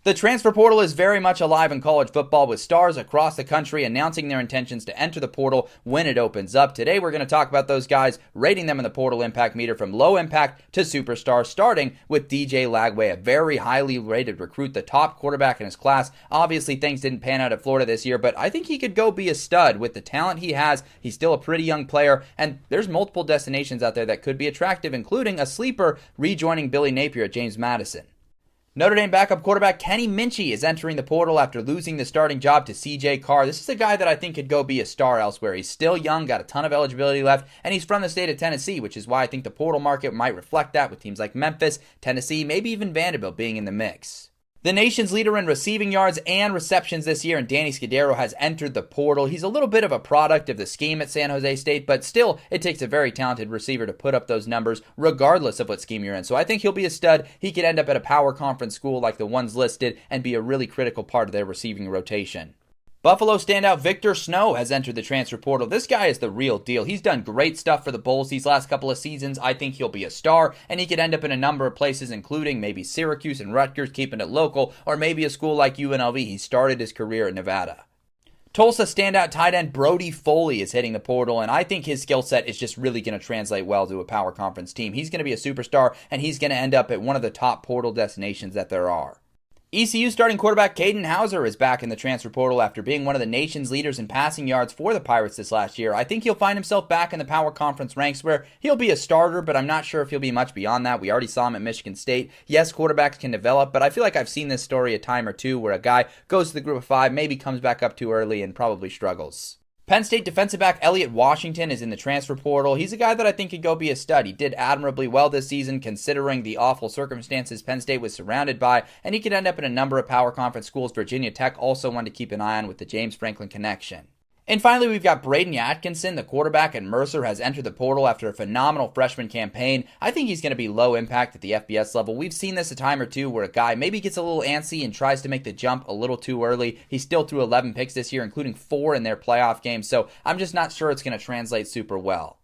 The transfer portal is very much alive in college football, with stars across the country announcing their intentions to enter the portal when it opens up. Today we're going to talk about those guys, rating them in the portal impact meter from low impact to superstar, starting with DJ Lagway, a very highly rated recruit, the top quarterback in his class. Obviously things didn't pan out at Florida this year, but I think he could go be a stud with the talent he has. He's still a pretty young player, and there's multiple destinations out there that could be attractive, including a sleeper rejoining Billy Napier at James Madison. Notre Dame backup quarterback Kenny Minchey is entering the portal after losing the starting job to CJ Carr. This is a guy that I think could go be a star elsewhere. He's still young, got a ton of eligibility left, and he's from the state of Tennessee, which is why I think the portal market might reflect that, with teams like Memphis, Tennessee, maybe even Vanderbilt being in the mix. The nation's leader in receiving yards and receptions this year, and Danny Scudero, has entered the portal. He's a little bit of a product of the scheme at San Jose State, but still, it takes a very talented receiver to put up those numbers, regardless of what scheme you're in. So I think he'll be a stud. He could end up at a power conference school like the ones listed and be a really critical part of their receiving rotation. Buffalo standout Victor Snow has entered the transfer portal. This guy is the real deal. He's done great stuff for the Bulls these last couple of seasons. I think he'll be a star, and he could end up in a number of places, including maybe Syracuse and Rutgers, keeping it local, or maybe a school like UNLV. He started his career at Nevada. Tulsa standout tight end Brody Foley is hitting the portal, and I think his skill set is just really going to translate well to a power conference team. He's going to be a superstar, and he's going to end up at one of the top portal destinations that there are. ECU starting quarterback Caden Hauser is back in the transfer portal after being one of the nation's leaders in passing yards for the Pirates this last year. I think he'll find himself back in the power conference ranks where he'll be a starter, but I'm not sure if he'll be much beyond that. We already saw him at Michigan State. Yes, quarterbacks can develop, but I feel like I've seen this story a time or two where a guy goes to the group of five, maybe comes back up too early, and probably struggles. Penn State defensive back Elliot Washington is in the transfer portal. He's a guy that I think could go be a stud. He did admirably well this season considering the awful circumstances Penn State was surrounded by, and he could end up in a number of power conference schools. Virginia Tech also one to keep an eye on with the James Franklin connection. And finally, we've got Braden Atkinson, the quarterback at Mercer, has entered the portal after a phenomenal freshman campaign. I think he's going to be low impact at the FBS level. We've seen this a time or two where a guy maybe gets a little antsy and tries to make the jump a little too early. He still threw 11 picks this year, including 4 in their playoff games, so I'm just not sure it's going to translate super well.